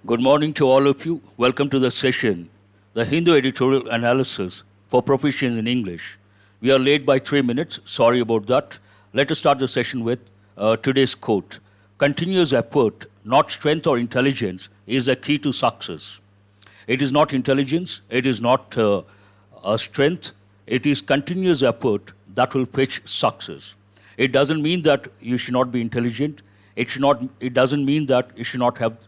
Good morning to all of you. Welcome to the session, the Hindu Editorial Analysis for Proficiency in English. We are late by 3 minutes. Sorry about that. Let us start the session with today's quote. Continuous effort, not strength or intelligence, is the key to success. It is not intelligence. It is not a strength. It is continuous effort that will fetch success. It doesn't mean that you should not be intelligent. It doesn't mean that you should not have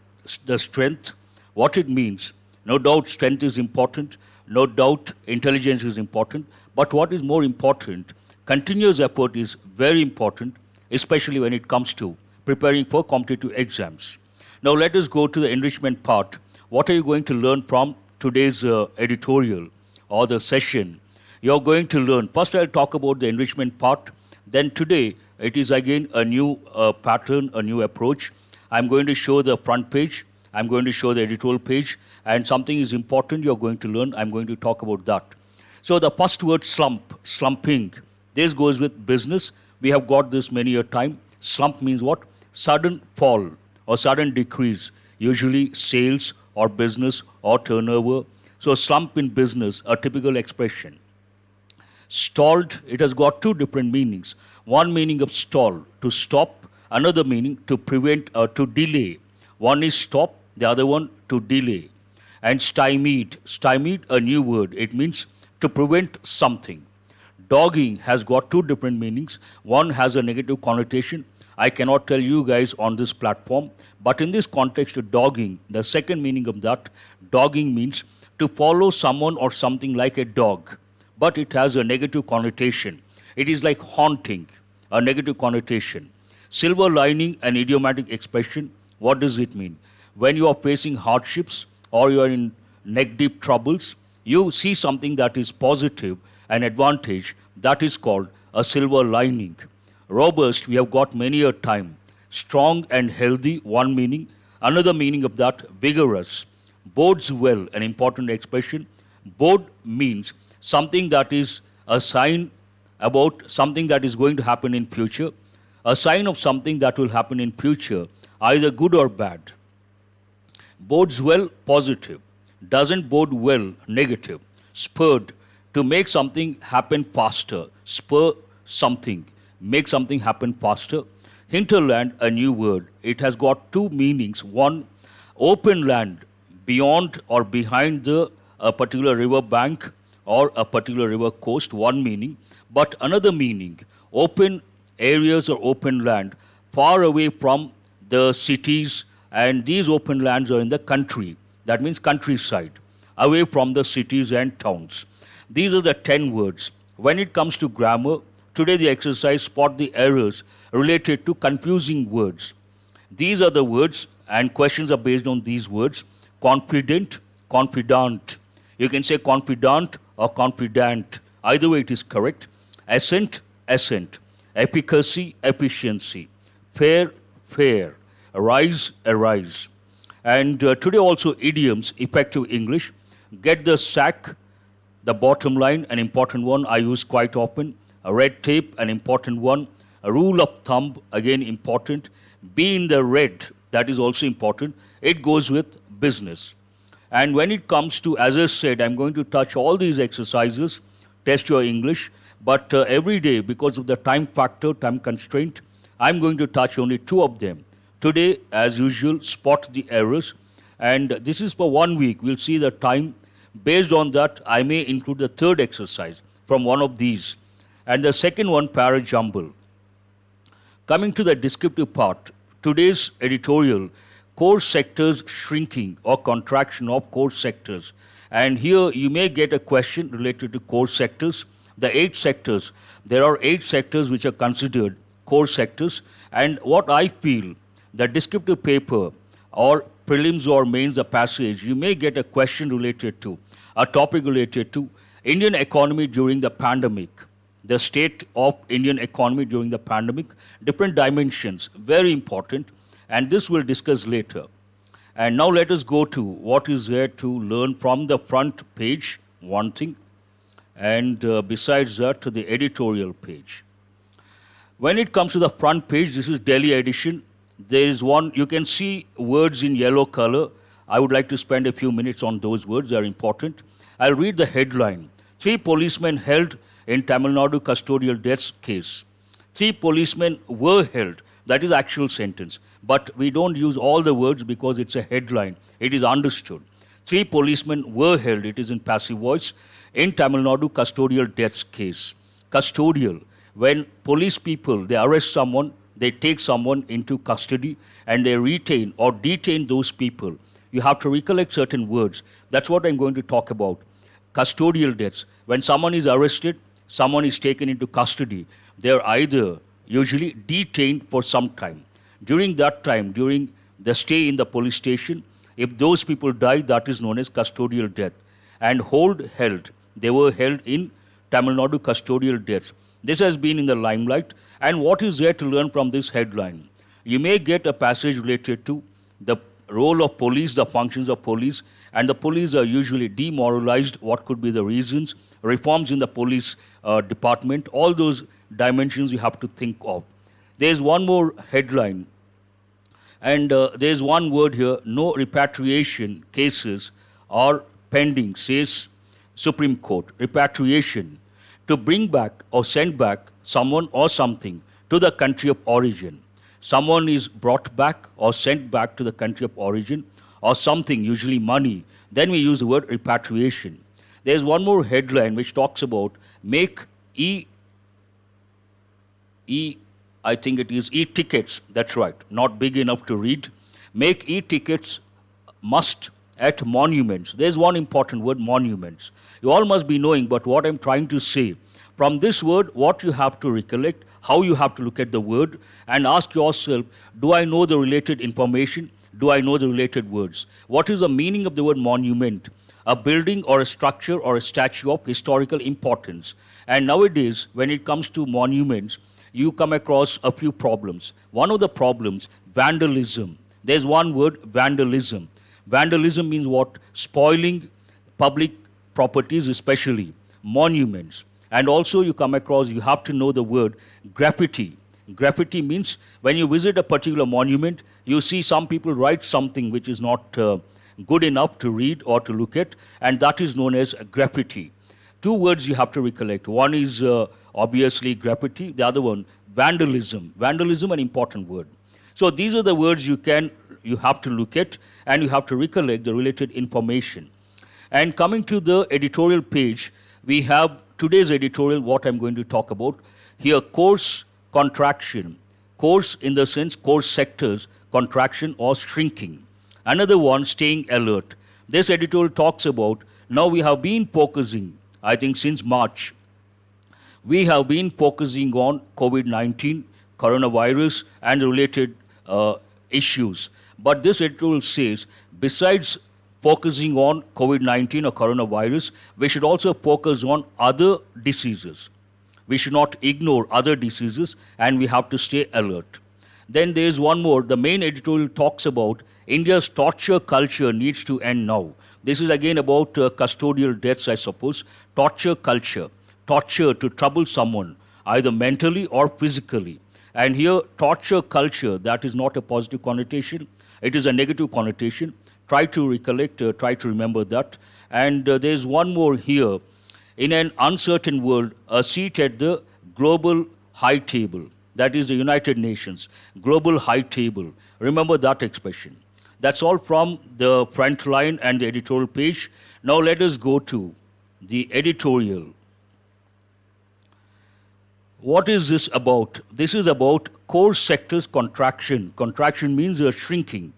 the strength. What it means, no doubt strength is important, no doubt intelligence is important, but what is more important, continuous effort is very important, especially when it comes to preparing for competitive exams. Now let us go to the enrichment part. What are you going to learn from today's editorial or the session? You're going to learn, first I'll talk about the enrichment part, then today it is again a new pattern, a new approach. I'm going to show the front page, I'm going to show the editorial page, and something is important you're going to learn, I'm going to talk about that. So the first word, slump, slumping, this goes with business. We have got this many a time. Slump means what? Sudden fall or sudden decrease, usually sales or business or turnover. So slump in business, a typical expression. Stalled, it has got two different meanings. One meaning of stall, to stop. Another meaning, to prevent or to delay. One is stop, the other one to delay. And stymied, a new word. It means to prevent something. Dogging has got two different meanings. One has a negative connotation. I cannot tell you guys on this platform. But in this context of dogging, the second meaning of that, dogging means to follow someone or something like a dog. But it has a negative connotation. It is like haunting, a negative connotation. Silver lining, an idiomatic expression. What does it mean? When you are facing hardships or you are in neck-deep troubles, you see something that is positive, an advantage, that is called a silver lining. Robust, we have got many a time. Strong and healthy, one meaning. Another meaning of that, vigorous. Bodes well, an important expression. Bode means something that is a sign about something that is going to happen in future. A sign of something that will happen in future, either good or bad. Bodes well, positive. Doesn't bode well, negative. Spurred, to make something happen faster. Spur something, make something happen faster. Hinterland, a new word. It has got two meanings. One, open land, beyond or behind a particular river bank or a particular river coast, one meaning. But another meaning, open areas or open land far away from the cities, and these open lands are in the country. That means countryside, away from the cities and towns. These are the 10 words. When it comes to grammar, today the exercise spot the errors related to confusing words. These are the words and questions are based on these words. Confident, confidant. You can say confidant or confidant. Either way it is correct. Assent, assent. Efficacy, efficiency. Fair, fair. Arise, arise. And today also idioms, effective English. Get the sack, the bottom line, an important one I use quite often. A red tape, an important one. A rule of thumb, again important. Be in the red, that is also important. It goes with business. And when it comes to, as I said, I'm going to touch all these exercises, test your English. But every day, because of the time factor, time constraint, I'm going to touch only 2 of them. Today, as usual, spot the errors. And this is for 1 week. We'll see the time. Based on that, I may include the third exercise from one of these. And the second one, para-jumble. Coming to the descriptive part, today's editorial, core sectors shrinking or contraction of core sectors. And here you may get a question related to core sectors. The 8 sectors, there are 8 sectors which are considered core sectors. And what I feel, the descriptive paper or prelims or mains, the passage, you may get a question related to, a topic related to Indian economy during the pandemic, the state of Indian economy during the pandemic, different dimensions, very important. And this we'll discuss later. And now let us go to what is there to learn from the front page, one thing. And besides that, the editorial page. When it comes to the front page, this is Delhi edition. There is one, you can see words in yellow color. I would like to spend a few minutes on those words. They are important. I'll read the headline. 3 policemen held in Tamil Nadu custodial deaths case. 3 policemen were held. That is actual sentence. But we don't use all the words because it's a headline. It is understood. 3 policemen were held. It is in passive voice in Tamil Nadu custodial deaths case. Custodial. When police people, they arrest someone, they take someone into custody and they retain or detain those people. You have to recollect certain words. That's what I'm going to talk about. Custodial deaths. When someone is arrested, someone is taken into custody. They're either usually detained for some time. During that time, during the stay in the police station, if those people die, that is known as custodial death. And held, they were held in Tamil Nadu custodial deaths. This has been in the limelight. And what is there to learn from this headline? You may get a passage related to the role of police, the functions of police, and the police are usually demoralized. What could be the reasons? Reforms in the police department, all those dimensions you have to think of. There's one more headline, and there's one word here, no repatriation cases are pending, says Supreme Court. Repatriation, to bring back or send back someone or something to the country of origin. Someone is brought back or sent back to the country of origin or something, usually money. Then we use the word repatriation. There's one more headline which talks about make I think it is e-tickets, that's right, not big enough to read. Make e-tickets must at monuments. There's one important word, monuments. You all must be knowing, but what I'm trying to say, from this word, what you have to recollect, how you have to look at the word and ask yourself, do I know the related information? Do I know the related words? What is the meaning of the word monument? A building or a structure or a statue of historical importance. And nowadays, when it comes to monuments, you come across a few problems. One of the problems, vandalism. There's one word, vandalism. Vandalism means what? Spoiling public properties, especially monuments. And also you come across, you have to know the word graffiti. Graffiti means when you visit a particular monument, you see some people write something which is not good enough to read or to look at, and that is known as graffiti. 2 words you have to recollect. One is obviously graffiti, the other one vandalism. Vandalism, an important word. So these are the words you have to look at and you have to recollect the related information. And coming to the editorial page, we have today's editorial, what I'm going to talk about. Here, course contraction. Course in the sense, course sectors, contraction or shrinking. Another one, staying alert. This editorial talks about, now we have been focusing, I think since March, we have been focusing on COVID-19, coronavirus and related issues. But this editorial says, besides focusing on COVID-19 or coronavirus, we should also focus on other diseases. We should not ignore other diseases and we have to stay alert. Then there is one more. The main editorial talks about India's torture culture needs to end now. This is again about custodial deaths, I suppose. Torture culture. Torture to trouble someone, either mentally or physically. And here, torture culture, that is not a positive connotation. It is a negative connotation. Try to recollect, try to remember that. And there's one more here. In an uncertain world, a seat at the global high table. That is the United Nations, global high table. Remember that expression. That's all from the front line and the editorial page. Now let us go to the editorial. What is this about? This is about core sectors contraction. Contraction means shrinking.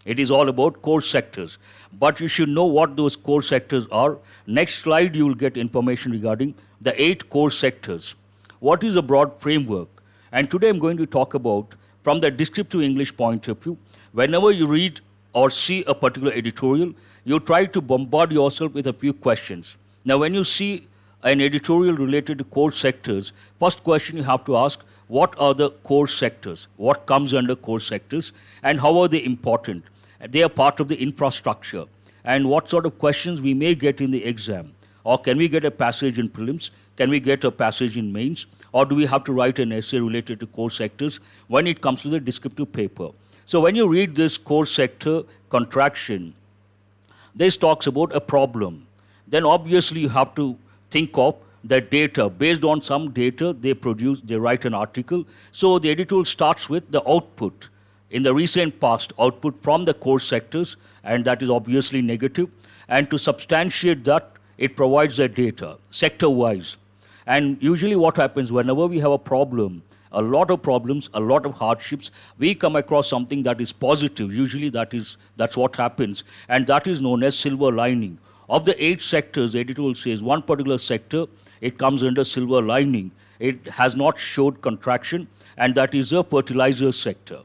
It is all about core sectors. But you should know what those core sectors are. Next slide, you will get information regarding the 8 core sectors. What is a broad framework? And today I'm going to talk about, from the descriptive English point of view, whenever you read or see a particular editorial, you try to bombard yourself with a few questions. Now, when you see an editorial related to core sectors, first question you have to ask, what are the core sectors? What comes under core sectors? And how are they important? They are part of the infrastructure. And what sort of questions we may get in the exam? Or can we get a passage in prelims? Can we get a passage in mains? Or do we have to write an essay related to core sectors when it comes to the descriptive paper? So when you read this core sector contraction, This talks about a problem. Then obviously you have to think of the data. Based on some data, they write an article. So the editorial starts with the output. In the recent past, output from the core sectors, and that is obviously negative. And to substantiate that, it provides the data, sector-wise. And usually what happens whenever we have a problem, a lot of problems, a lot of hardships, we come across something that is positive. Usually that's what happens. And that is known as silver lining. Of the 8 sectors, the editorial says one particular sector, it comes under silver lining. It has not showed contraction, and that is the fertilizer sector.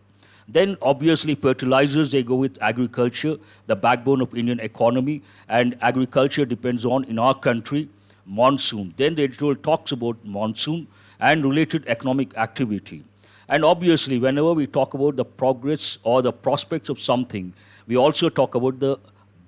Then obviously fertilizers, they go with agriculture, the backbone of Indian economy, and agriculture depends on, in our country, monsoon. Then the editorial talks about monsoon and related economic activity. And obviously, whenever we talk about the progress or the prospects of something, we also talk about the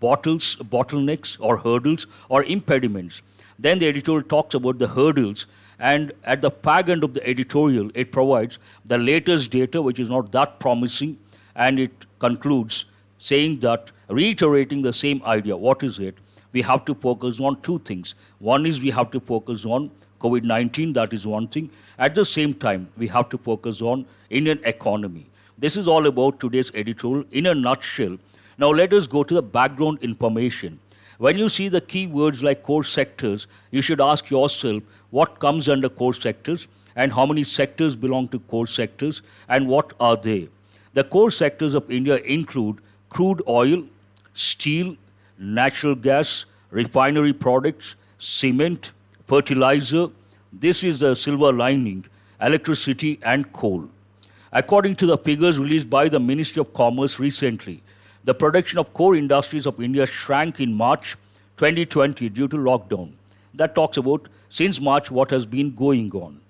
bottlenecks or hurdles or impediments. Then the editorial talks about the hurdles, and at the fag end of the editorial, it provides the latest data, which is not that promising, and it concludes saying that, reiterating the same idea. What is it? We have to focus on 2 things. One is we have to focus on COVID-19, that is one thing. At the same time, we have to focus on Indian economy. This is all about today's editorial in a nutshell. Now let us go to the background information. When you see the key words like core sectors, you should ask yourself what comes under core sectors and how many sectors belong to core sectors and what are they. The core sectors of India include crude oil, steel, natural gas, refinery products, cement, fertilizer. This is the silver lining, electricity and coal. According to the figures released by the Ministry of Commerce recently, the production of core industries of India shrank in March 2020 due to lockdown. That talks about since March what has been going on.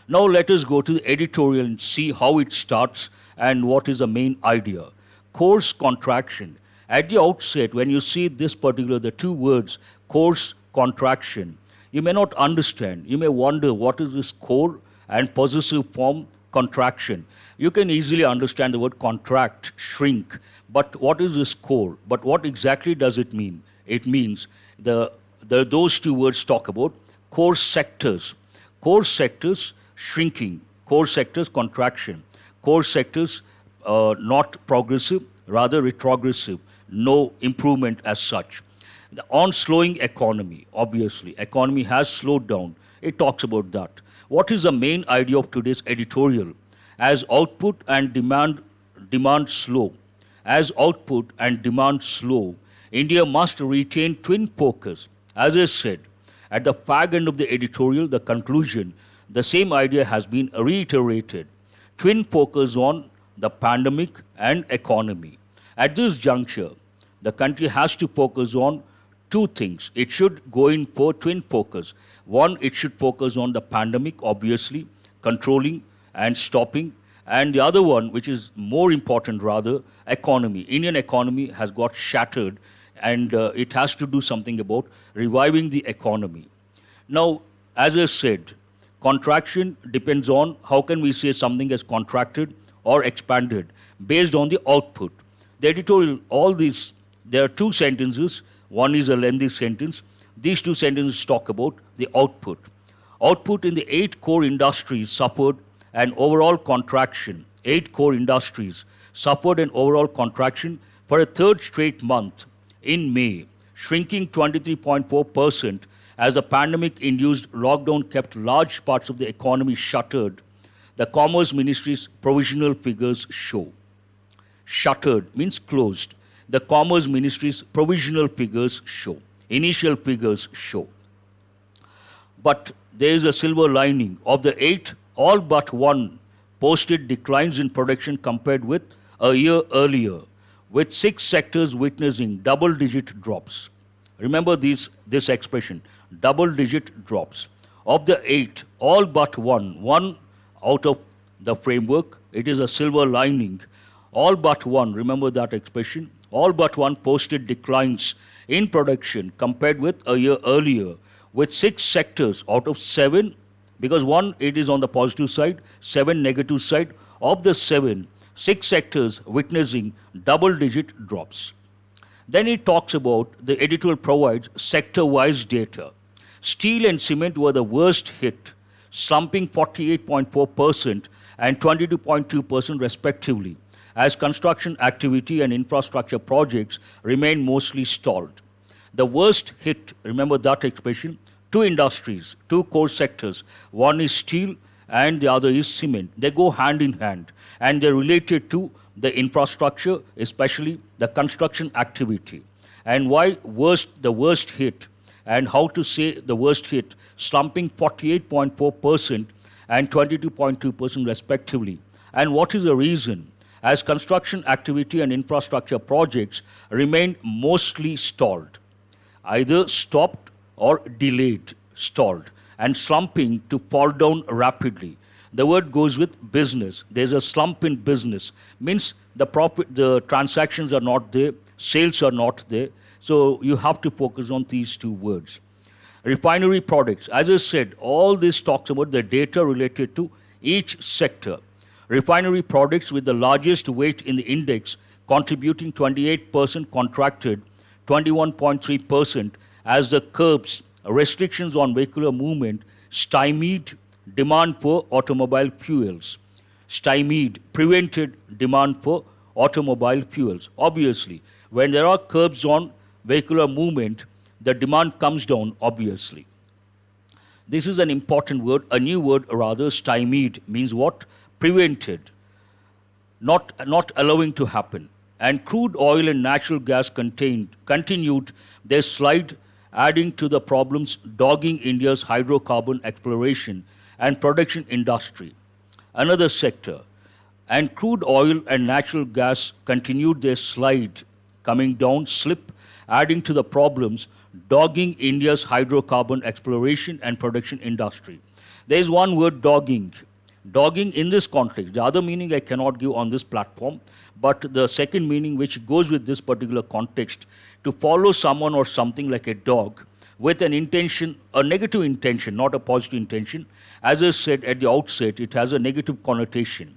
Now let us go to the editorial and see how it starts and what is the main idea. Course contraction. At the outset, when you see this particular, the 2 words, course contraction, you may not understand. You may wonder what is this core and possessive form contraction. You can easily understand the word contract, shrink, but what is this core? But what exactly does it mean? It means those 2 words talk about core sectors. Core sectors shrinking, core sectors contraction, core sectors not progressive, rather retrogressive, no improvement as such. On slowing economy, obviously, economy has slowed down. It talks about that. What is the main idea of today's editorial? As output and demand slow, India must retain twin focus. As I said, at the fag end of the editorial, the conclusion, the same idea has been reiterated. Twin focus on the pandemic and economy. At this juncture, the country has to focus on 2 things. It should go in for twin focus. One, it should focus on the pandemic, obviously, controlling and stopping. And the other one, which is more important rather, economy. Indian economy has got shattered, and it has to do something about reviving the economy. Now, as I said, contraction depends on how can we say something has contracted or expanded based on the output. The editorial, there are 2 sentences. One is a lengthy sentence. These 2 sentences talk about the output. Output in the 8 core industries suffered an overall contraction. 8 core industries suffered an overall contraction for a 3rd straight month in May, shrinking 23.4% as the pandemic-induced lockdown kept large parts of the economy shuttered. The Commerce Ministry's provisional figures show. Shuttered means closed. The Commerce Ministry's provisional figures show. Initial figures show. But there is a silver lining. Of the 8, all but 1 posted declines in production compared with a year earlier, with 6 sectors witnessing double-digit drops. Remember this expression, double-digit drops. Of the 8, all but 1 out of the framework, it is a silver lining. All but 1, remember that expression, all but 1 posted declines in production compared with a year earlier, with 6 sectors out of 7, because 1, it is on the positive side, 7 negative side. Of the 7, 6 sectors witnessing double-digit drops. Then it talks about, the editorial provides sector-wise data. Steel and cement were the worst hit, slumping 48.4% and 22.2% respectively, as construction activity and infrastructure projects remain mostly stalled. The worst hit, remember that expression, two industries, two core sectors. One is steel and the other is cement. They go hand in hand and they're related to the infrastructure, especially the construction activity. And why the worst hit, and how to say the worst hit, slumping 48.4% and 22.2% respectively. And what is the reason? As construction activity and infrastructure projects remain mostly stalled, either stopped or delayed, stalled, and slumping to fall down rapidly. The word goes with business. There's a slump in business. Means the transactions are not there, sales are not there. So you have to focus on these two words. Refinery products. As I said, all this talks about the data related to each sector. Refinery products with the largest weight in the index, contributing 28%, contracted 21.3%, as the curbs, restrictions on vehicular movement, stymied demand for automobile fuels. Stymied, prevented demand for automobile fuels. Obviously, when there are curbs on vehicular movement, the demand comes down, obviously. This is an important word, a new word rather. Stymied means what? Prevented, not allowing to happen. And crude oil and natural gas continued their slide, adding to the problems dogging India's hydrocarbon exploration and production industry. Another sector. And crude oil and natural gas continued their slide, coming down, slip, adding to the problems dogging India's hydrocarbon exploration and production industry. There is one word, dogging. Dogging in this context. The other meaning I cannot give on this platform, but the second meaning which goes with this particular context, to follow someone or something like a dog with an intention, a negative intention, not a positive intention. As I said at the outset, it has a negative connotation.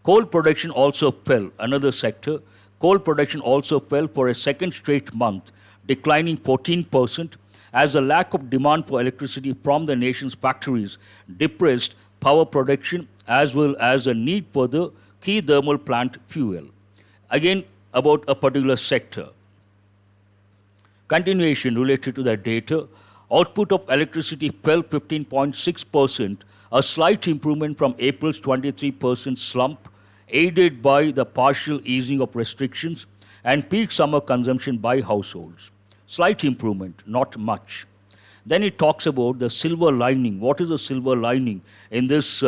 Coal production also fell, another sector. Coal production also fell for a second straight month, declining 14%, as the lack of demand for electricity from the nation's factories depressed power production as well as the need for the key thermal plant fuel. Again, about a particular sector. Continuation related to that data. Output of electricity fell 15.6%, a slight improvement from April's 23% slump, aided by the partial easing of restrictions and peak summer consumption by households. Slight improvement, not much. Then it talks about the silver lining. What is the silver lining in this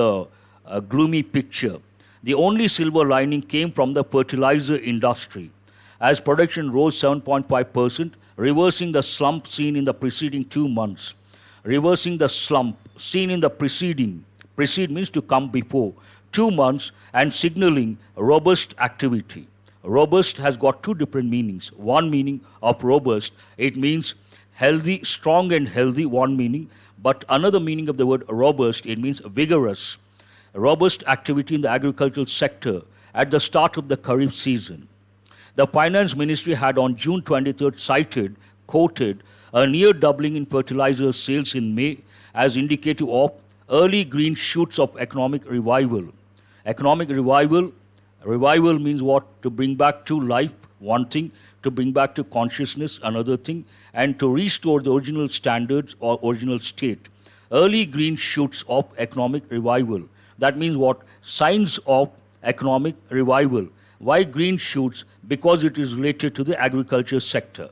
gloomy picture? The only silver lining came from the fertilizer industry, as production rose 7.5%, reversing the slump seen in the preceding 2 months. Reversing the slump seen in the precede means to come before, 2 months, and signaling robust activity. Robust has got two different meanings. One meaning of robust, it means healthy, strong and healthy, one meaning. But another meaning of the word robust, it means vigorous. Robust activity in the agricultural sector at the start of the Kharif season. The Finance Ministry had on June 23rd quoted a near doubling in fertilizer sales in May as indicative of early green shoots of economic revival. Economic revival means what? To bring back to life, one thing, to bring back to consciousness, another thing, and to restore the original standards or original state. Early green shoots of economic revival. That means what? Signs of economic revival. Why green shoots? Because it is related to the agriculture sector.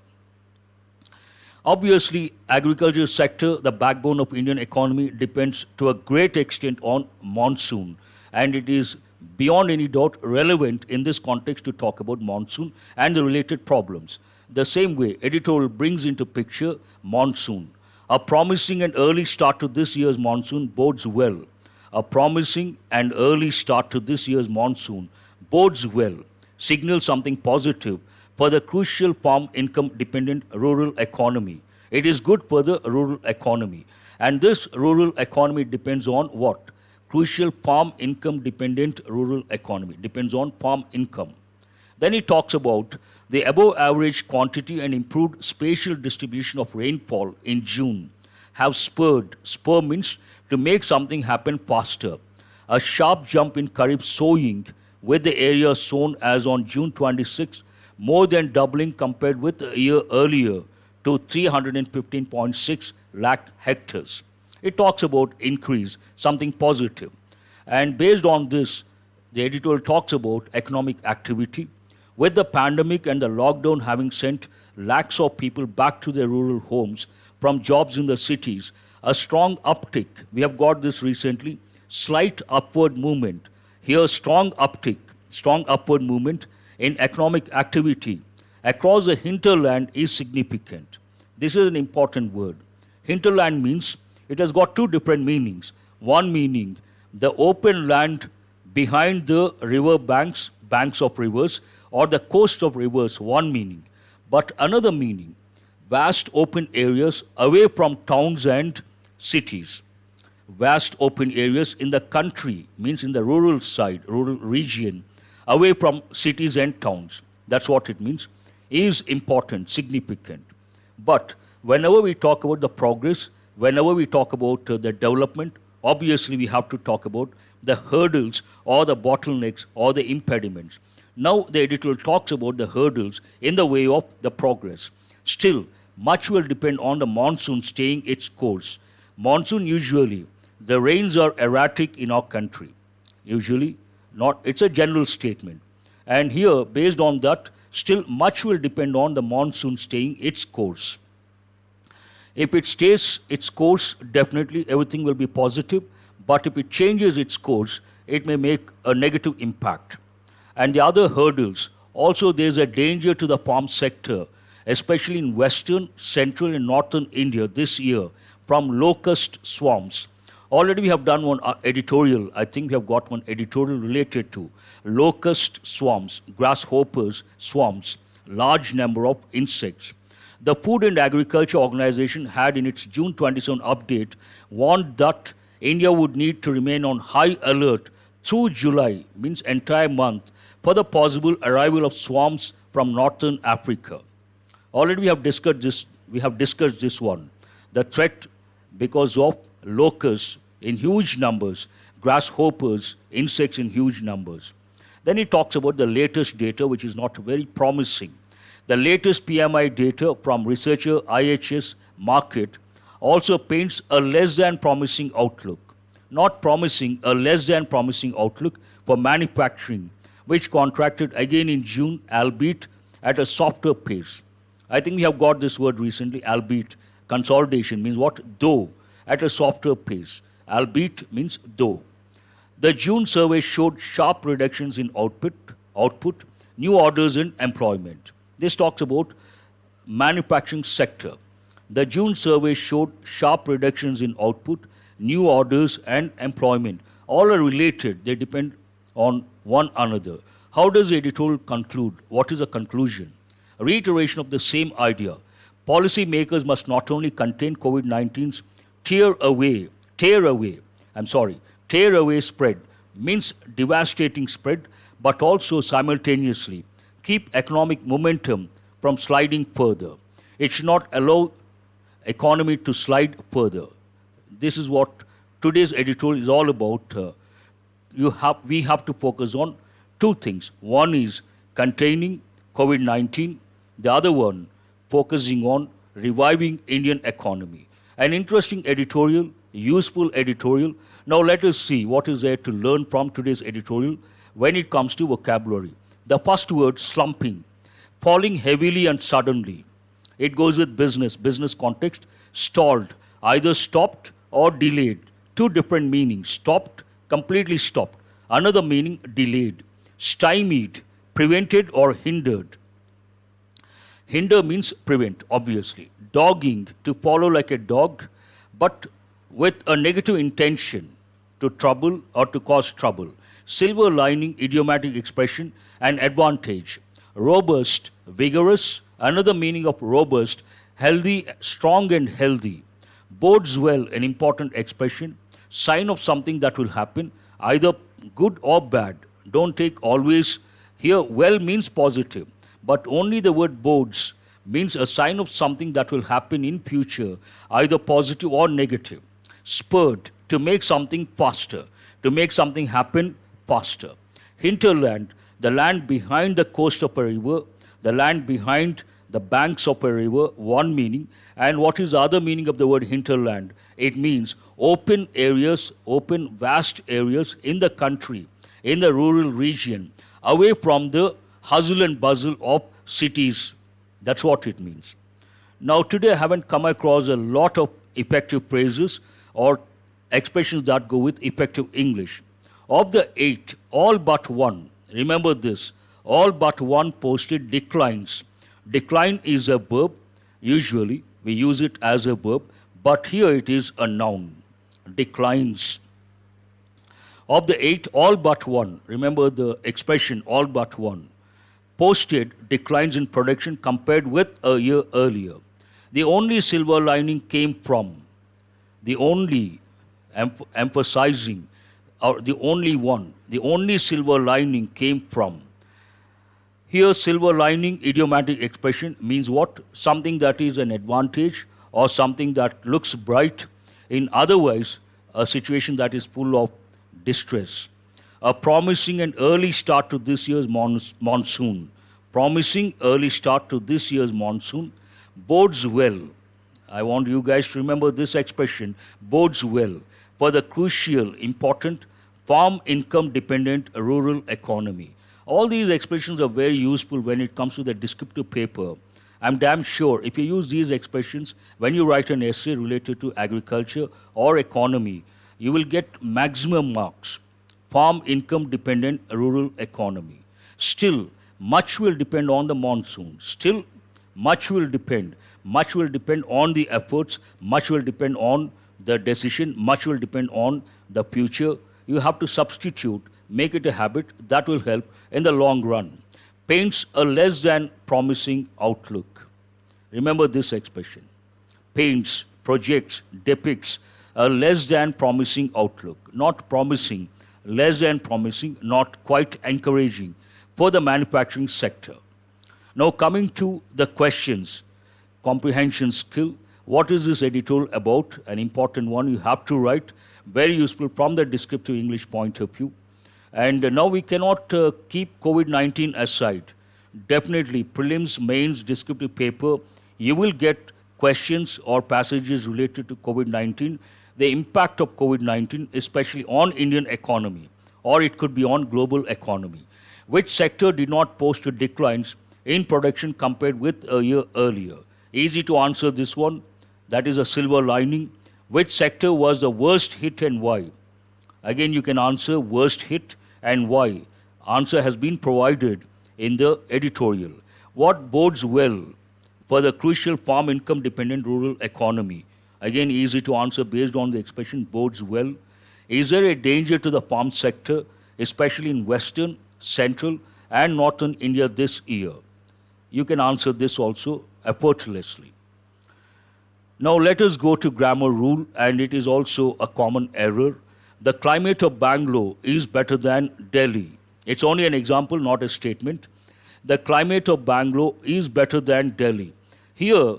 Obviously, agriculture sector, the backbone of Indian economy, depends to a great extent on monsoon. And it is beyond any doubt relevant in this context to talk about monsoon and the related problems. The same way, editorial brings into picture monsoon. A promising and early start to this year's monsoon bodes well. A promising and early start to this year's monsoon bodes well, signals something positive for the crucial farm income dependent rural economy. It is good for the rural economy. And this rural economy depends on what? Crucial farm income dependent rural economy. Depends on farm income. Then he talks about the above average quantity and improved spatial distribution of rainfall in June have spur means to make something happen faster. A sharp jump in Kharif sowing with the area sown as on June 26, more than doubling compared with a year earlier to 315.6 lakh hectares. It talks about increase, something positive. And based on this, the editorial talks about economic activity. With the pandemic and the lockdown having sent lakhs of people back to their rural homes from jobs in the cities, a strong uptick. We have got this recently, slight upward movement. Here, strong upward movement in economic activity across the hinterland is significant. This is an important word. Hinterland means it has got two different meanings. One meaning, the open land behind the river banks of rivers, or the coast of rivers, one meaning. But another meaning, vast open areas away from towns and cities. Vast open areas in the country, means in the rural side, rural region, away from cities and towns. That's what it means. Is important, significant. But whenever we talk about the progress, whenever we talk about the development, obviously we have to talk about the hurdles or the bottlenecks or the impediments. Now the editorial talks about the hurdles in the way of the progress. Still, much will depend on the monsoon staying its course. Monsoon usually, the rains are erratic in our country. Usually, not, it's a general statement. And here, based on that, still much will depend on the monsoon staying its course. If it stays its course, definitely everything will be positive. But if it changes its course, it may make a negative impact. And the other hurdles, also there's a danger to the farm sector, especially in western, central and northern India this year from locust swarms. Already we have done one editorial, I think we have got one editorial related to locust swarms, grasshoppers swarms, large number of insects. The Food and Agriculture Organization had in its June 27 update warned that India would need to remain on high alert through July, means entire month, for the possible arrival of swarms from northern Africa. Already we have discussed this one. The threat because of locusts in huge numbers, grasshoppers, insects in huge numbers. Then he talks about the latest data, which is not very promising. The latest PMI data from researcher IHS Markit also paints a less than promising outlook. Not promising, a less than promising outlook for manufacturing, which contracted again in June, albeit at a softer pace. I think we have got this word recently, albeit. Consolidation means what? Though, at a softer pace. Albeit means though. The June survey showed sharp reductions in output, new orders and employment. This talks about manufacturing sector. The June survey showed sharp reductions in output, new orders and employment. All are related. They depend on one another. How does the editorial conclude? What is the conclusion? A reiteration of the same idea. Policy makers must not only contain COVID-19's tear away spread, means devastating spread, but also simultaneously keep economic momentum from sliding further. It should not allow economy to slide further. This is what today's editorial is all about. We have to focus on two things. One is containing COVID-19. The other one, focusing on reviving Indian economy. An interesting editorial, useful editorial. Now let us see what is there to learn from today's editorial when it comes to vocabulary. The first word, slumping, falling heavily and suddenly. It goes with business context, stalled, either stopped or delayed. Two different meanings, stopped, completely stopped. Another meaning, delayed, stymied, prevented or hindered. Hinder means prevent, obviously. Dogging, to follow like a dog, but with a negative intention, to trouble or to cause trouble. Silver lining, idiomatic expression, and advantage. Robust, vigorous, another meaning of robust, healthy, strong and healthy. Bodes well, an important expression, sign of something that will happen, either good or bad. Don't take always Here, well means positive, but only the word bodes means a sign of something that will happen in future, either positive or negative. Spurred, to make something faster, to make something happen faster. Hinterland, the land behind the coast of a river, the land behind the banks of a river, one meaning. And what is the other meaning of the word hinterland? It means open areas, open vast areas in the country, in the rural region, away from the hustle and bustle of cities. That's what it means. Now, today I haven't come across a lot of effective phrases or expressions that go with effective English. Of the 8, all but one, remember this, all but one posted declines. Decline is a verb. Usually, we use it as a verb, but here it is a noun. Declines. Of the 8, all but one, remember the expression all but one, posted declines in production compared with a year earlier. The only silver lining came from, the only, emphasizing, or the only one, the only silver lining came from. Here, silver lining, idiomatic expression, means what? Something that is an advantage or something that looks bright in otherwise a situation that is full of distress. A promising and early start to this year's monsoon. Promising early start to this year's monsoon bodes well. I want you guys to remember this expression, bodes well, for the crucial, important, farm income dependent rural economy. All these expressions are very useful when it comes to the descriptive paper. I'm damn sure if you use these expressions when you write an essay related to agriculture or economy, you will get maximum marks. Farm income dependent rural economy. Still, much will depend on the monsoon. Still, much will depend. Much will depend on the efforts. Much will depend on the decision. Much will depend on the future. You have to substitute, make it a habit that will help in the long run. Paints a less than promising outlook. Remember this expression. Paints, projects, depicts a less than promising outlook. Not promising, less than promising, not quite encouraging for the manufacturing sector. Now coming to the questions. Comprehension skill. What is this editorial about? An important one you have to write. Very useful from the descriptive English point of view. And now we cannot keep COVID-19 aside. Definitely, prelims, mains, descriptive paper, you will get questions or passages related to COVID-19, the impact of COVID-19, especially on Indian economy, or it could be on global economy. Which sector did not post declines in production compared with a year earlier? Easy to answer this one. That is a silver lining. Which sector was the worst hit and why? Again, you can answer worst hit and why. Answer has been provided in the editorial. What bodes well for the crucial farm income dependent rural economy? Again, easy to answer based on the expression bodes well. Is there a danger to the farm sector, especially in western, central, and northern India this year? You can answer this also effortlessly. Now let us go to grammar rule, and it is also a common error. The climate of Bangalore is better than Delhi. It's only an example, not a statement. The climate of Bangalore is better than Delhi. Here,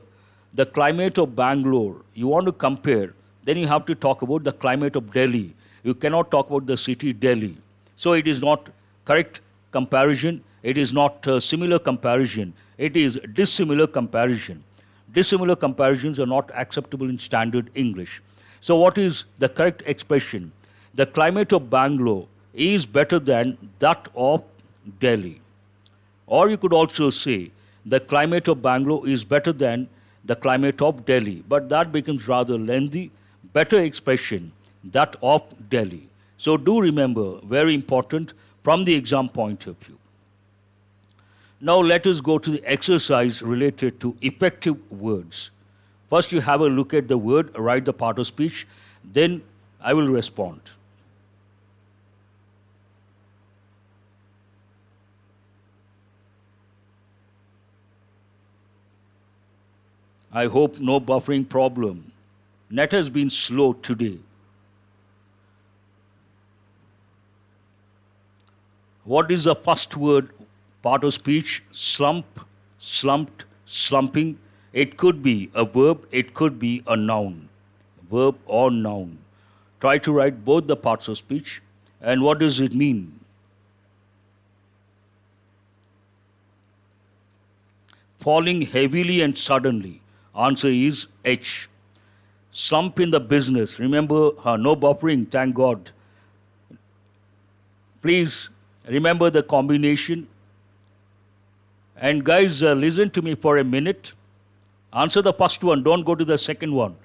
the climate of Bangalore, you want to compare, then you have to talk about the climate of Delhi. You cannot talk about the city Delhi. So it is not correct comparison. It is not a similar comparison. It is dissimilar comparison. Dissimilar comparisons are not acceptable in standard English. So what is the correct expression? The climate of Bangalore is better than that of Delhi. Or you could also say the climate of Bangalore is better than the climate of Delhi. But that becomes rather lengthy. Better expression, that of Delhi. So do remember, very important from the exam point of view. Now let us go to the exercise related to effective words. First you have a look at the word, write the part of speech, then I will respond. I hope no buffering problem. Net has been slow today. What is the first word Part of speech, slump, slumped, slumping. It could be a verb, it could be a noun. Verb or noun. Try to write both the parts of speech. And what does it mean? Falling heavily and suddenly. Answer is H. Slump in the business. Remember, no buffering, thank God. Please remember the combination. And guys, listen to me for a minute. Answer the first one. Don't go to the second one.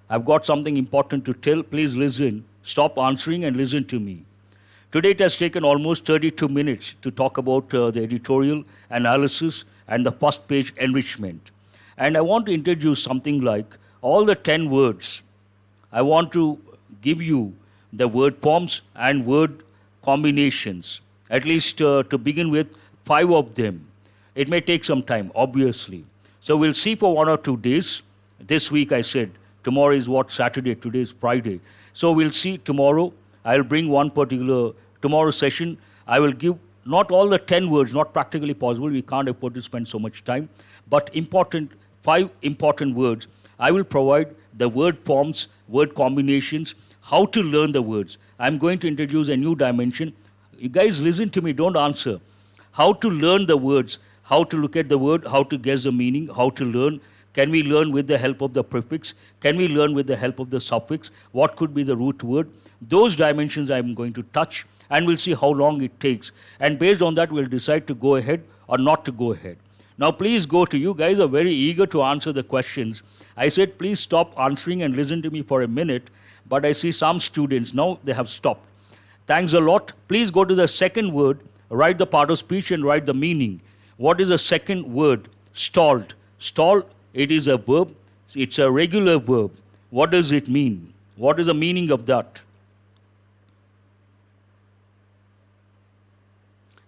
I've got something important to tell. Please listen. Stop answering and listen to me. Today it has taken almost 32 minutes to talk about the editorial analysis and the first page enrichment. And I want to introduce something like all the 10 words. I want to give you the word forms and word combinations. At least to begin with, 5 of them. It may take some time, obviously. So we'll see for 1 or 2 days. This week I said, tomorrow is what, Saturday, today is Friday. So we'll see tomorrow. I'll bring one particular, tomorrow session, I will give not all the 10 words, not practically possible. We can't afford to spend so much time. But 5 important words. I will provide the word forms, word combinations, how to learn the words. I'm going to introduce a new dimension. You guys listen to me, don't answer. How to learn the words, how to look at the word, how to guess the meaning, how to learn. Can we learn with the help of the prefix? Can we learn with the help of the suffix? What could be the root word? Those dimensions I'm going to touch, and we'll see how long it takes. And based on that, we'll decide to go ahead or not to go ahead. Now, please go to, you guys are very eager to answer the questions. I said, please stop answering and listen to me for a minute. But I see some students, now they have stopped. Thanks a lot. Please go to the second word, write the part of speech and write the meaning. What is the second word? Stalled. Stalled, it is a verb. It's a regular verb. What does it mean? What is the meaning of that?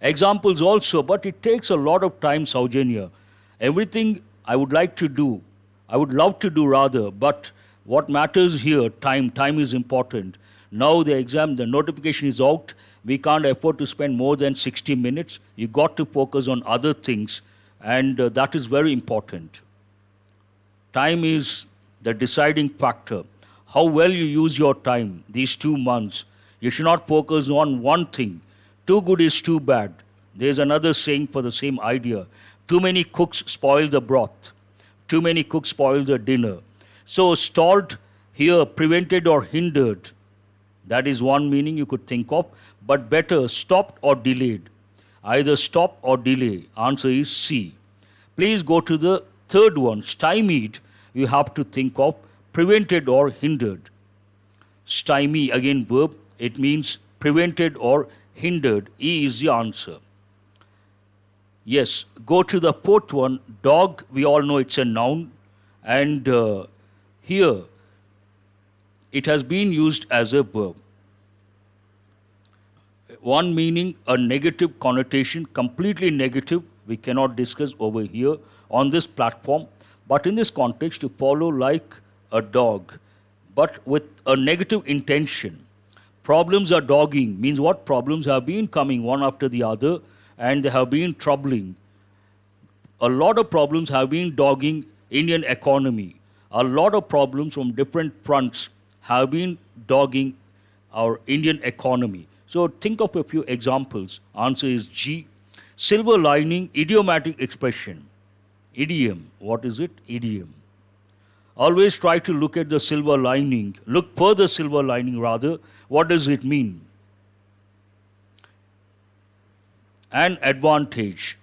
Examples also, but it takes a lot of time, Saujanya. Everything I would like to do, I would love to do rather, but what matters here, time. Time is important. Now the exam, the notification is out. We can't afford to spend more than 60 minutes. You got to focus on other things, and that is very important. Time is the deciding factor. How well you use your time, these 2 months. You should not focus on one thing. Too good is too bad. There's another saying for the same idea. Too many cooks spoil the broth. Too many cooks spoil the dinner. So stalled here, prevented or hindered. That is one meaning you could think of. But better, stopped or delayed. Either stop or delay. Answer is C. Please go to the third one. Stymied, you have to think of prevented or hindered. Stymie, again verb. It means prevented or hindered. E is the answer. Yes, go to the fourth one. Dog, we all know it's a noun. And here, it has been used as a verb. One meaning, a negative connotation, completely negative. We cannot discuss over here on this platform. But in this context, to follow like a dog, but with a negative intention. Problems are dogging, means what? Problems have been coming one after the other, and they have been troubling. A lot of problems have been dogging Indian economy. A lot of problems from different fronts have been dogging our Indian economy. So think of a few examples. Answer is G. Silver lining, idiomatic expression. Idiom. What is it? Idiom. Always try to look at the silver lining. Look for the silver lining rather. What does it mean? An advantage.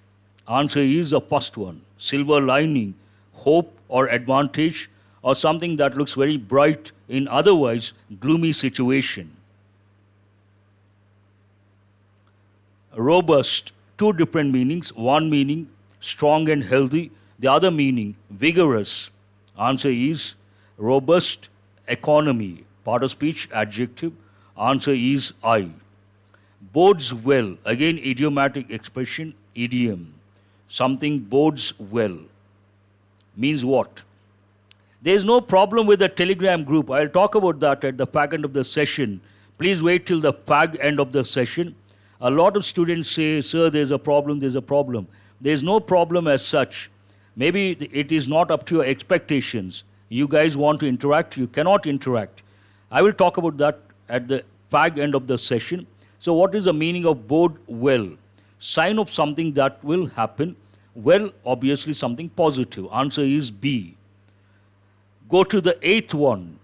Answer is the first one. Silver lining, hope or advantage, or something that looks very bright in otherwise gloomy situation. Robust, 2 different meanings. One meaning, strong and healthy. The other meaning, vigorous. Answer is robust. Economy, part of speech, adjective. Answer is I. Bodes well, again idiomatic expression, idiom. Something bodes well. Means what? There is no problem with the Telegram group. I'll talk about that at the fag end of the session. Please wait till the fag end of the session. A lot of students say, sir, there's a problem, there's a problem. There's no problem as such. Maybe it is not up to your expectations. You guys want to interact, you cannot interact. I will talk about that at the fag end of the session. So what is the meaning of bode well? Sign of something that will happen. Well, obviously something positive. Answer is B. Go to the eighth one.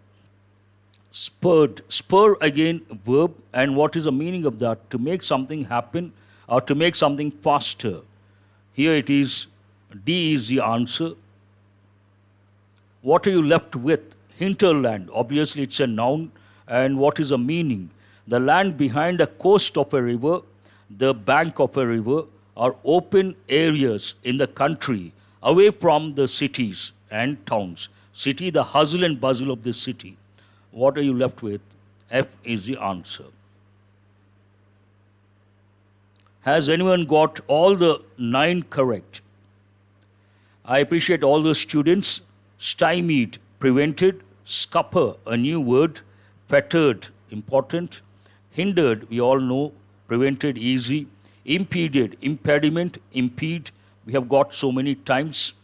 Spurred. Spur again, verb. And what is the meaning of that? To make something happen or to make something faster. Here it is, D is the answer. What are you left with? Hinterland. Obviously it's a noun. And what is the meaning? The land behind the coast of a river, the bank of a river, are open areas in the country away from the cities and towns. City, the hustle and bustle of the city. What are you left with? F is the answer. Has anyone got all the 9 correct? I appreciate all the students. Stymied, prevented. Scupper, a new word. Fettered, important. Hindered, we all know. Prevented, easy. Impeded, impediment, impede. We have got so many times.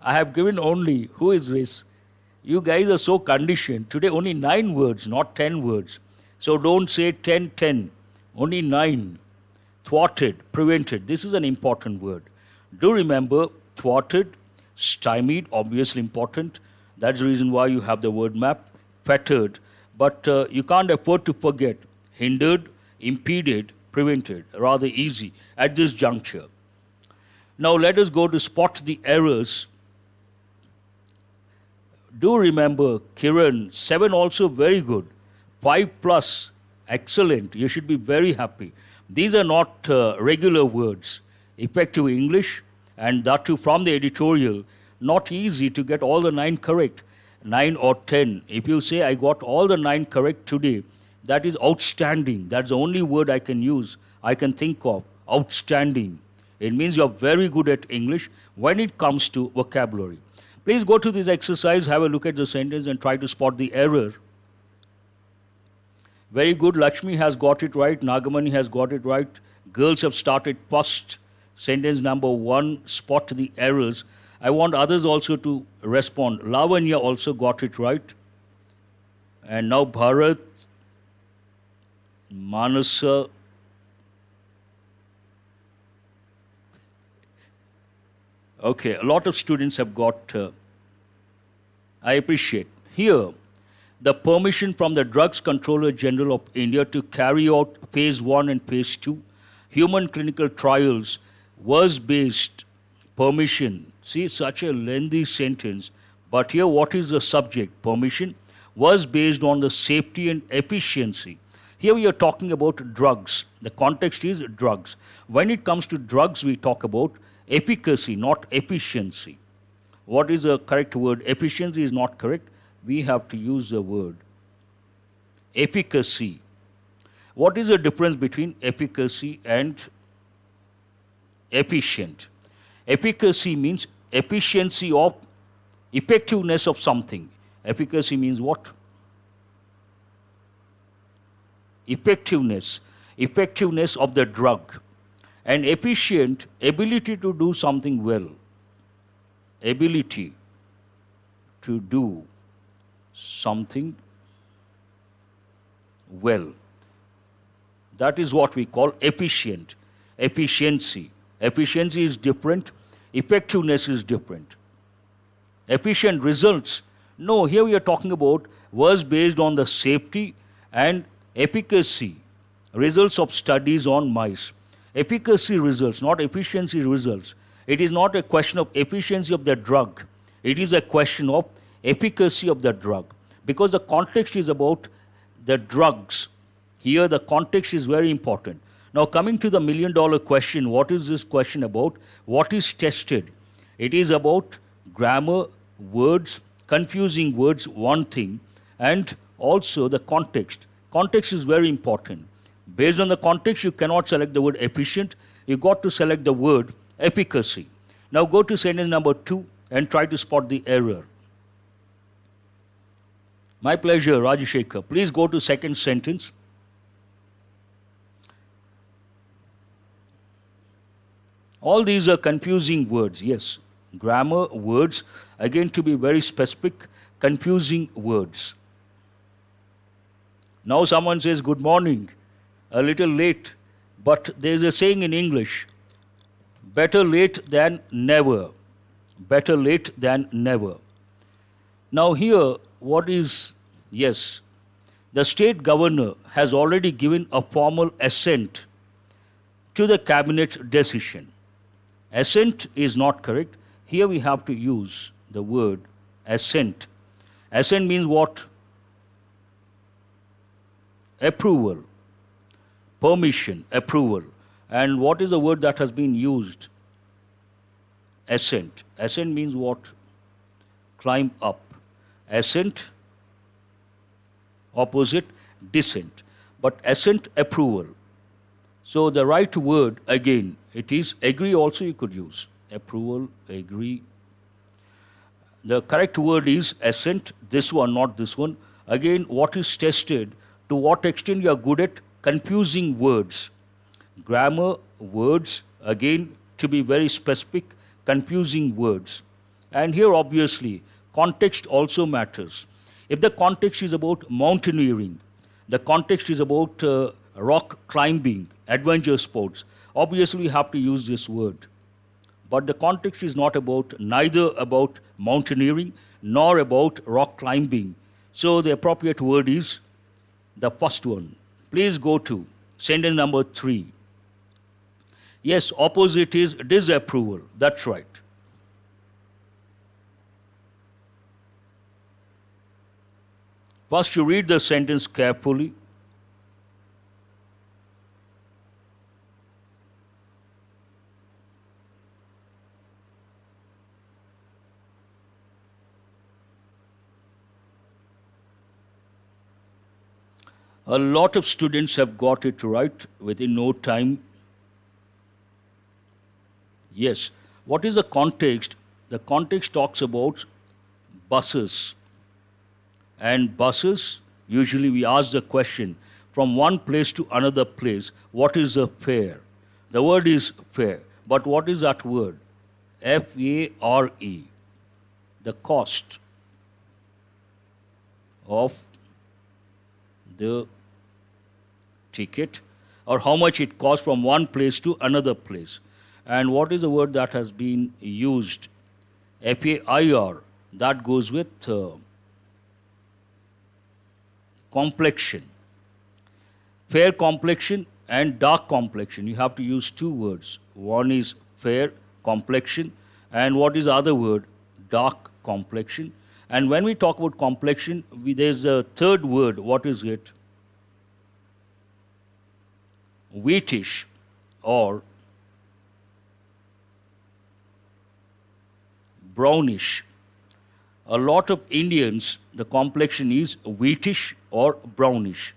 I have given only, who is this? You guys are so conditioned. Today only 9 words, not 10 words. So don't say 10, 10. Only 9. Thwarted, prevented. This is an important word. Do remember, thwarted, stymied, obviously important. That's the reason why you have the word map. Fettered. But you can't afford to forget. Hindered, impeded, prevented. Rather easy at this juncture. Now let us go to spot the errors. Do remember, Kiran, 7 also very good. 5 plus, excellent. You should be very happy. These are not regular words. Effective English, and that too from the editorial. Not easy to get all the 9 correct. 9 or 10. If you say, I got all the 9 correct today, that is outstanding. That's the only word I can use, I can think of. Outstanding. It means you're very good at English when it comes to vocabulary. Please go to this exercise, have a look at the sentence and try to spot the error. Very good. Lakshmi has got it right. Nagamani has got it right. Girls have started first. Sentence number 1, spot the errors. I want others also to respond. Lavanya also got it right. And now Bharat, Manasa. Okay, a lot of students have got, I appreciate. Here, the permission from the Drugs Controller General of India to carry out phase 1 and phase 2 human clinical trials was based, permission. See, such a lengthy sentence. But here, what is the subject? Permission was based on the safety and efficiency. Here we are talking about drugs. The context is drugs. When it comes to drugs, we talk about efficacy, not efficiency. What is the correct word? Efficiency is not correct. We have to use the word efficacy. What is the difference between efficacy and efficient? Efficacy means efficiency of effectiveness of something. Efficacy means what? Effectiveness. Effectiveness of the drug. And efficient, ability to do something well. Ability to do something well. That is what we call efficient. Efficiency. Efficiency is different. Effectiveness is different. Efficient results. No, here we are talking about was based on the safety and efficacy. Results of studies on mice. Efficacy results, not efficiency results. It is not a question of efficiency of the drug. It is a question of efficacy of the drug. Because the context is about the drugs. Here the context is very important. Now coming to the $1 million question, what is this question about? What is tested? It is about grammar, words, confusing words, one thing, and also the context. Context is very important. Based on the context, you cannot select the word efficient. You got to select the word efficacy. Now go to sentence number 2 and try to spot the error. My pleasure, Rajashekar. Please go to second sentence. All these are confusing words, yes. Grammar, words, again to be very specific, confusing words. Now someone says good morning, a little late, but there's a saying in English, better late than never. Better late than never. Now here, what is, yes, the state governor has already given a formal assent to the cabinet's decision. Assent is not correct. Here we have to use the word assent. Assent means what? Approval, permission, approval. And what is the word that has been used? Assent. Assent means what? Climb up. Assent, opposite, dissent. But assent, approval. So the right word, again, it is agree also you could use. Approval, agree. The correct word is assent, this one, not this one. Again, what is tested, to what extent you are good at confusing words. Grammar, words, again, to be very specific, confusing words. And here, obviously, context also matters. If the context is about mountaineering, the context is about rock climbing, adventure sports, obviously we have to use this word. But the context is not about, neither about mountaineering nor about rock climbing. So the appropriate word is the first one. Please go to sentence number 3. Yes, opposite is disapproval. That's right. First, you read the sentence carefully. A lot of students have got it right within no time. Yes. What is the context? The context talks about buses. And buses, usually we ask the question, from one place to another place, what is the fare? The word is fare. But what is that word? F-A-R-E. The cost of the ticket, or how much it costs from one place to another place. And what is the word that has been used? F-A-I-R. That goes with complexion. Fair complexion and dark complexion. You have to use two words. One is fair complexion, and what is the other word? Dark complexion. And when we talk about complexion, there's a third word. What is it? Wheatish or brownish. A lot of Indians, the complexion is wheatish or brownish.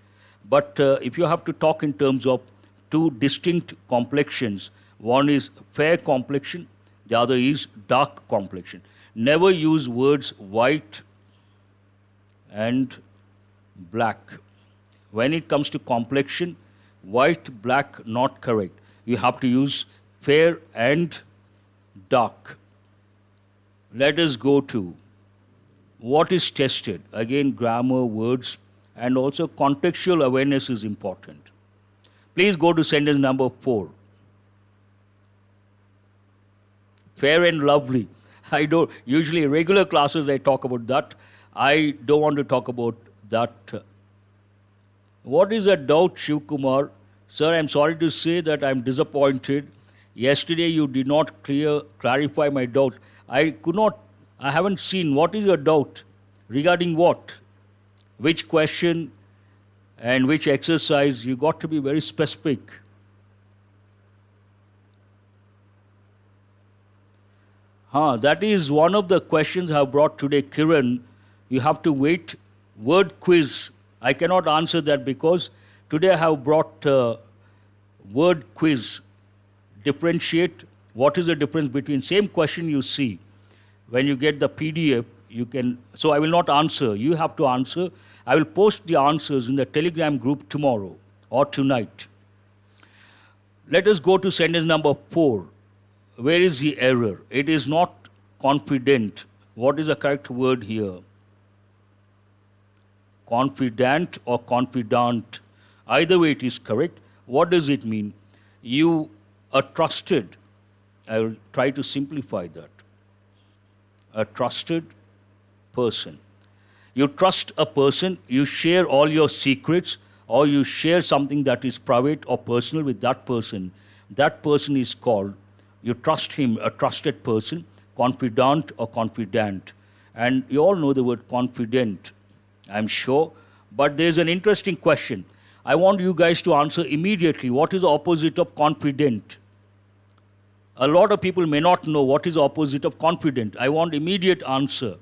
But if you have to talk in terms of two distinct complexions, one is fair complexion, the other is dark complexion. Never use words white and black. When it comes to complexion, white, black, not correct. You have to use fair and dark. Let us go to what is tested. Again, grammar, words, and also contextual awareness is important. Please go to sentence number 4. Fair and lovely. I don't, usually regular classes I talk about that. I don't want to talk about that. What is a doubt, Shivkumar? Sir, I'm sorry to say that I'm disappointed. Yesterday you did not clarify my doubt. I haven't seen. What is your doubt? Regarding what? Which question and which exercise? You got to be very specific. That is one of the questions I have brought today, Kiran. You have to wait. Word quiz. I cannot answer that because today I have brought word quiz. Differentiate. What is the difference between same question you see? When you get the PDF, you can... So I will not answer. You have to answer. I will post the answers in the Telegram group tomorrow or tonight. Let us go to sentence number 4. where is the error? It is not confident. What is the correct word here? Confident or confidant. Either way it is correct. What does it mean? You are trusted. I will try to simplify that. A trusted person. You trust a person, you share all your secrets, or you share something that is private or personal with that person. That person is called, you trust him, a trusted person, confidant or confidant. And you all know the word confident, I'm sure. But there's an interesting question. I want you guys to answer immediately. What is the opposite of confident? A lot of people may not know what is the opposite of confident. I want immediate answer.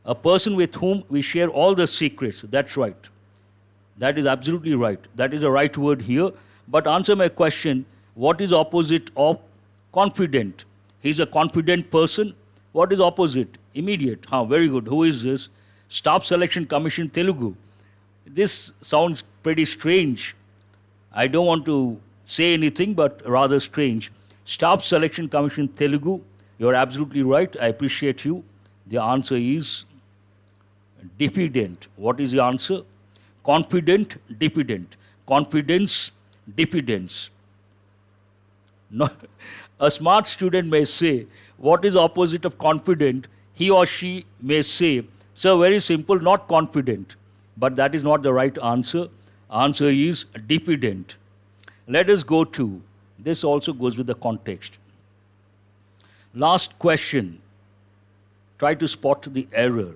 A person with whom we share all the secrets. That's right. That is absolutely right. That is the right word here. But answer my question, what is opposite of confident? He's a confident person. What is opposite? Immediate. Very good. Who is this? Staff Selection Commission Telugu. This sounds pretty strange. I don't want to say anything, but rather strange. Staff Selection Commission Telugu. You're absolutely right. I appreciate you. The answer is diffident. What is the answer? Confident, diffident. Confidence, diffidence. No, a smart student may say, what is opposite of confident? He or she may say, so very simple, not confident. But that is not the right answer. Answer is diffident. Let us go to, this also goes with the context. Last question. Try to spot the error.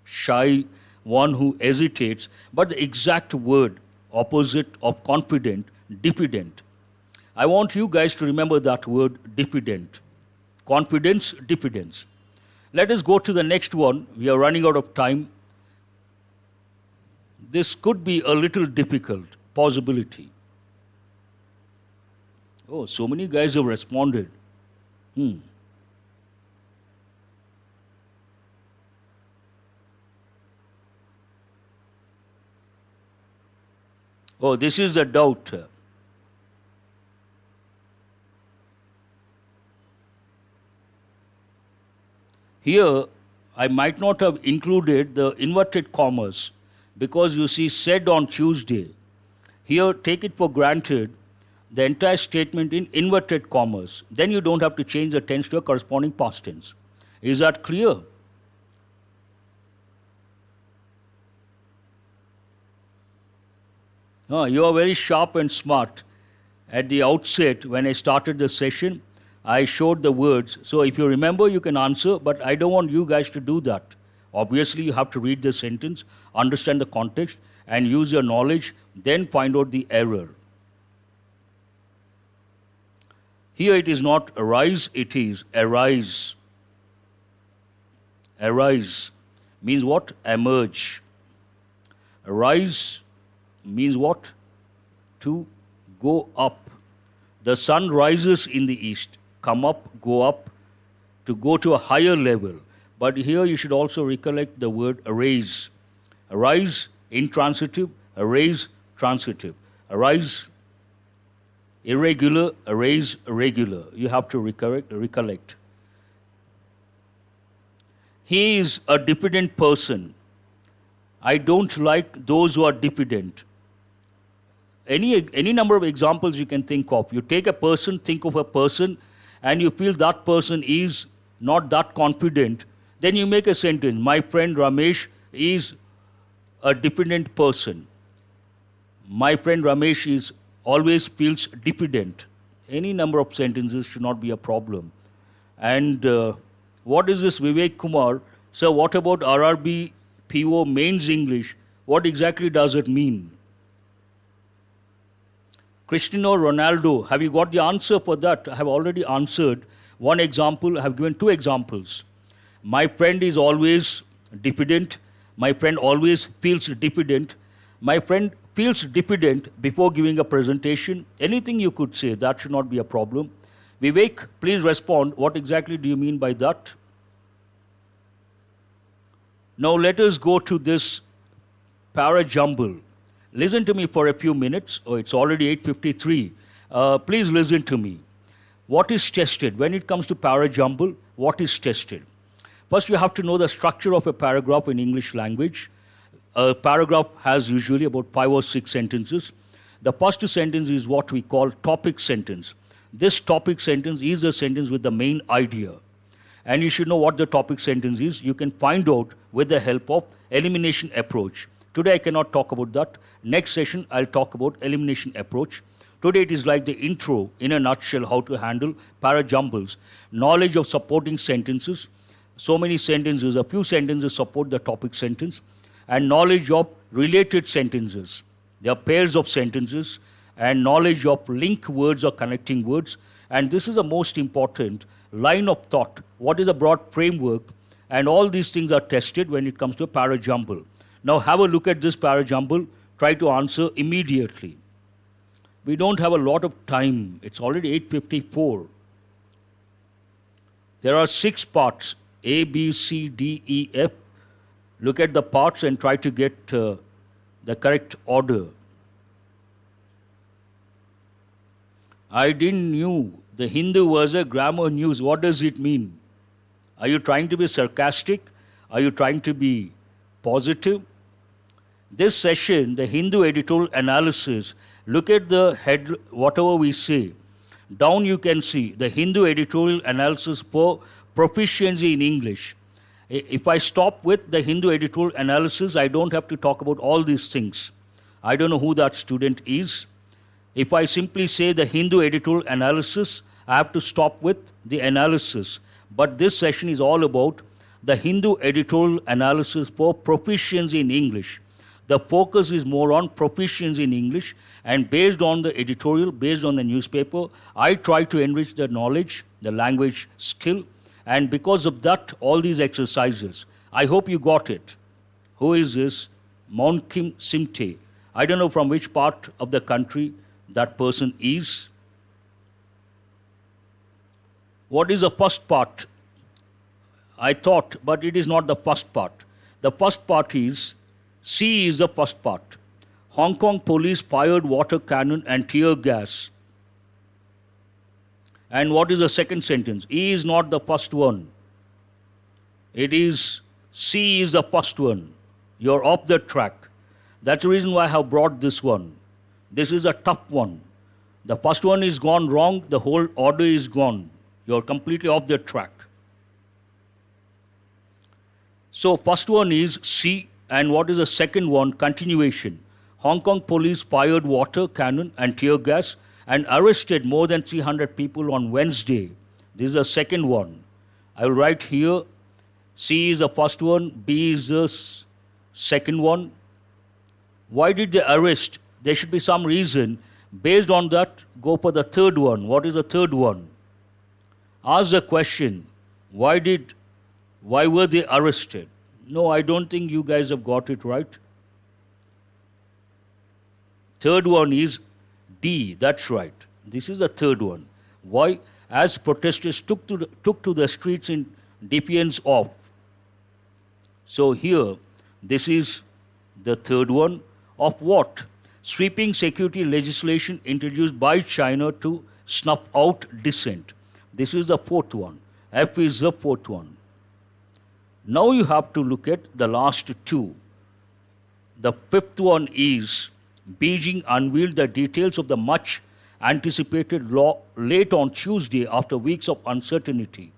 Shy, one who hesitates, but the exact word opposite of confident, diffident. I want you guys to remember that word diffident. Confidence, diffidence. Let us go to the next one. We are running out of time. This could be a little difficult, possibility. Oh, so many guys have responded. Oh, this is a doubt. Here, I might not have included the inverted commas because you see said on Tuesday. Here, take it for granted the entire statement in inverted commas. Then you don't have to change the tense to a corresponding past tense. Is that clear? You are very sharp and smart. At the outset, when I started the session, I showed the words. So if you remember, you can answer, but I don't want you guys to do that. Obviously, you have to read the sentence, understand the context, and use your knowledge, then find out the error. Here it is not arise, it is arise. Arise means what? Emerge. Arise means what? To go up. The sun rises in the east. Come up, go up, to go to a higher level. But here you should also recollect the word arise. Arise, intransitive. Arise, transitive. Arise, irregular. Arise, regular. You have to recollect. He is a diffident person. I don't like those who are diffident. Any number of examples you can think of. You take a person, think of a person, and you feel that person is not that confident, then you make a sentence. My friend Ramesh is a diffident person. My friend Ramesh is always feels diffident. Any number of sentences should not be a problem. And what is this Vivek Kumar? So what about RRB PO mains English? What exactly does it mean? Cristiano Ronaldo, have you got the answer for that? I have already answered one example. I have given two examples. My friend is always diffident. My friend always feels diffident. My friend feels diffident before giving a presentation. Anything you could say, that should not be a problem. Vivek, please respond. What exactly do you mean by that? Now let us go to this para-jumble. Listen to me for a few minutes. Oh, it's already 8:53. Please listen to me. What is tested? When it comes to parajumble, what is tested? First, you have to know the structure of a paragraph in English language. A paragraph has usually about 5 or 6 sentences. The first sentence is what we call topic sentence. This topic sentence is a sentence with the main idea. And you should know what the topic sentence is. You can find out with the help of elimination approach. Today I cannot talk about that. Next session I'll talk about elimination approach. Today it is like the intro in a nutshell how to handle parajumbles. Knowledge of supporting sentences. So many sentences, a few sentences support the topic sentence. And knowledge of related sentences. There are pairs of sentences and knowledge of link words or connecting words. And this is the most important line of thought. What is a broad framework? And all these things are tested when it comes to a parajumble. Now have a look at this parajumble. Try to answer immediately. We don't have a lot of time. It's already 8:54. There are 6 parts, A, B, C, D, E, F. Look at the parts and try to get the correct order. I didn't know the Hindu was a grammar news. What does it mean? Are you trying to be sarcastic? Are you trying to be positive? This session, the Hindu Editorial Analysis, look at the head, whatever we say. Down you can see the Hindu Editorial Analysis for proficiency in English. If I stop with the Hindu Editorial Analysis, I don't have to talk about all these things. I don't know who that student is. If I simply say the Hindu Editorial Analysis, I have to stop with the analysis. But this session is all about the Hindu Editorial Analysis for proficiency in English. The focus is more on proficiency in English, and based on the editorial, based on the newspaper, I try to enrich the knowledge, the language skill, and because of that, all these exercises. I hope you got it. Who is this? Monsoon. I don't know from which part of the country that person is. What is the first part? I thought, but it is not the first part. The first part is, C is the first part. Hong Kong police fired water cannon and tear gas. And what is the second sentence? E is not the first one. It is, C is the first one. You're off the track. That's the reason why I have brought this one. This is a tough one. The first one is gone wrong, the whole order is gone. You're completely off the track. So first one is C, and what is the second one? Continuation. Hong Kong police fired water cannon and tear gas and arrested more than 300 people on Wednesday. This is the second one. I will write here, C is the first one, B is the second one. Why did they arrest? There should be some reason. Based on that, go for the third one. What is the third one? Ask the question, why were they arrested? No, I don't think you guys have got it right. Third one is D, that's right. This is the third one. Why? As protesters took to the streets in defiance of. So here, this is the third one. Of what? Sweeping security legislation introduced by China to snuff out dissent. This is the fourth one. F is the fourth one. Now you have to look at the last two. The fifth one is Beijing unveiled the details of the much anticipated law late on Tuesday after weeks of uncertainty,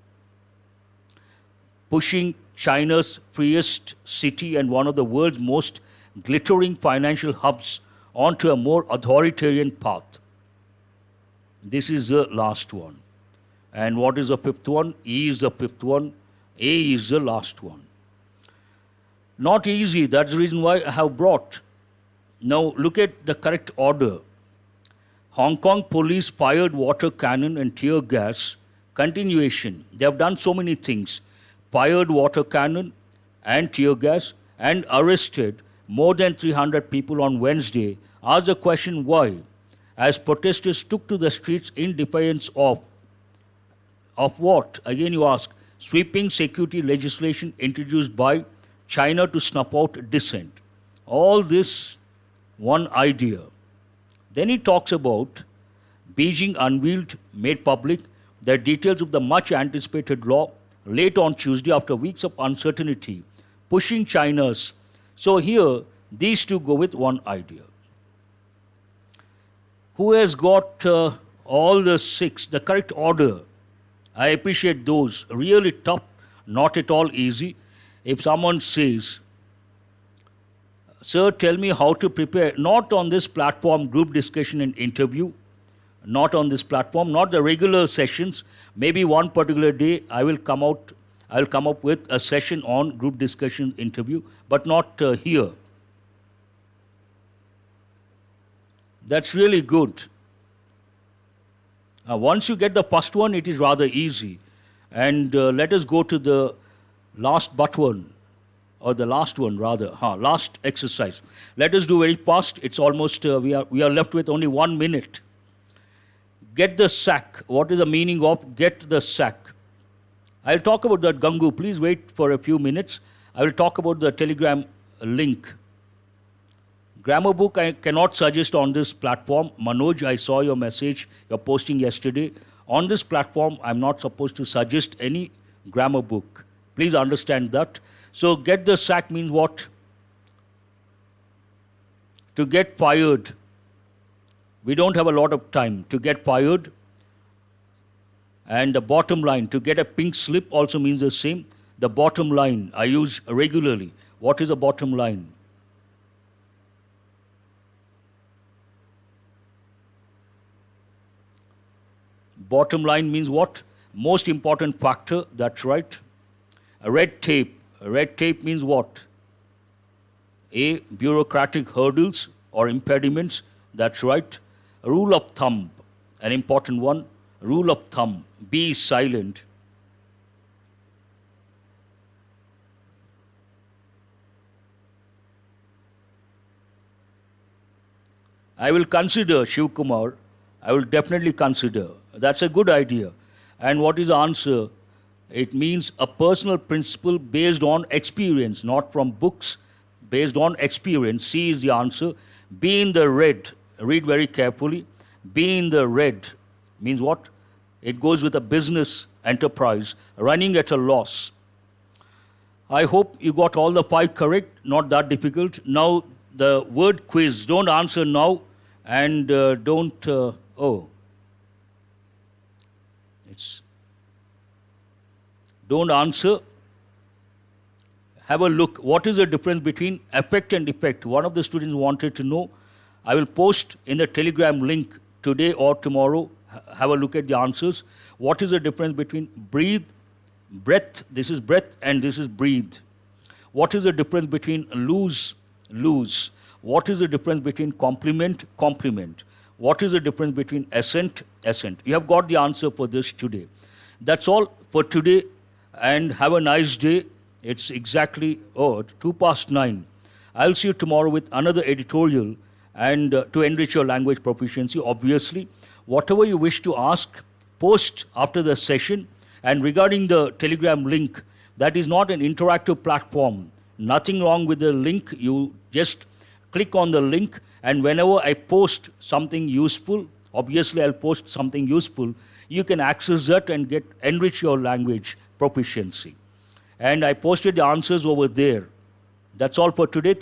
pushing China's freest city and one of the world's most glittering financial hubs onto a more authoritarian path. This is the last one. And what is the fifth one? E is the fifth one. A is the last one. Not easy. That's the reason why I have brought. Now look at the correct order. Hong Kong police fired water cannon and tear gas. Continuation. They have done so many things. Fired water cannon and tear gas and arrested more than 300 people on Wednesday. Ask the question why. As protesters took to the streets in defiance of what? Again you ask. Sweeping security legislation introduced by China to snuff out dissent. All this one idea. Then he talks about Beijing unveiled, made public, the details of the much anticipated law late on Tuesday after weeks of uncertainty, pushing China's. So here, these two go with one idea. Who has got all the six, the correct order? I appreciate those. Really tough, not at all easy. If someone says, sir, tell me how to prepare, not on this platform, group discussion and interview, not on this platform, not the regular sessions. Maybe one particular day I will come up with a session on group discussion interview, but not here. That's really good. Once you get the first one, it is rather easy. And let us go to the last but one, or the last one rather, last exercise. Let us do very fast. It's almost, we are left with only 1 minute. Get the sack. What is the meaning of get the sack? I'll talk about that, Gangu. Please wait for a few minutes. I will talk about the Telegram link. Grammar book I cannot suggest on this platform. Manoj, I saw your message you're posting yesterday. On this platform, I'm not supposed to suggest any grammar book. Please understand that. So get the sack means what? To get fired. We don't have a lot of time to get fired. And the bottom line, to get a pink slip also means the same. The bottom line I use regularly. What is the bottom line? Bottom line means what? Most important factor, that's right. Red tape. Red tape means what? A, bureaucratic hurdles or impediments, that's right. Rule of thumb, an important one. Rule of thumb, B is silent. I will consider, Shiv Kumar. I will definitely consider. That's a good idea. And what is the answer? It means a personal principle based on experience, not from books, based on experience. C is the answer. Be in the red. Read very carefully. Be in the red means what? It goes with a business enterprise, running at a loss. I hope you got all the 5 correct, not that difficult. Now, the word quiz. Don't answer now and don't... Don't answer. Have a look. What is the difference between affect and effect? One of the students wanted to know. I will post in the Telegram link today or tomorrow. Have a look at the answers. What is the difference between breathe, breath? This is breath and this is breathe. What is the difference between lose, lose? What is the difference between complement, compliment? What is the difference between assent, assent? You have got the answer for this today. That's all for today, and have a nice day. It's exactly 9:02. I'll see you tomorrow with another editorial and to enrich your language proficiency. Obviously, whatever you wish to ask, post after the session. And regarding the Telegram link, that is not an interactive platform. Nothing wrong with the link. You just click on the link, and whenever I post something useful, obviously I'll post something useful, you can access that and enrich your language proficiency. And I posted the answers over there. That's all for today.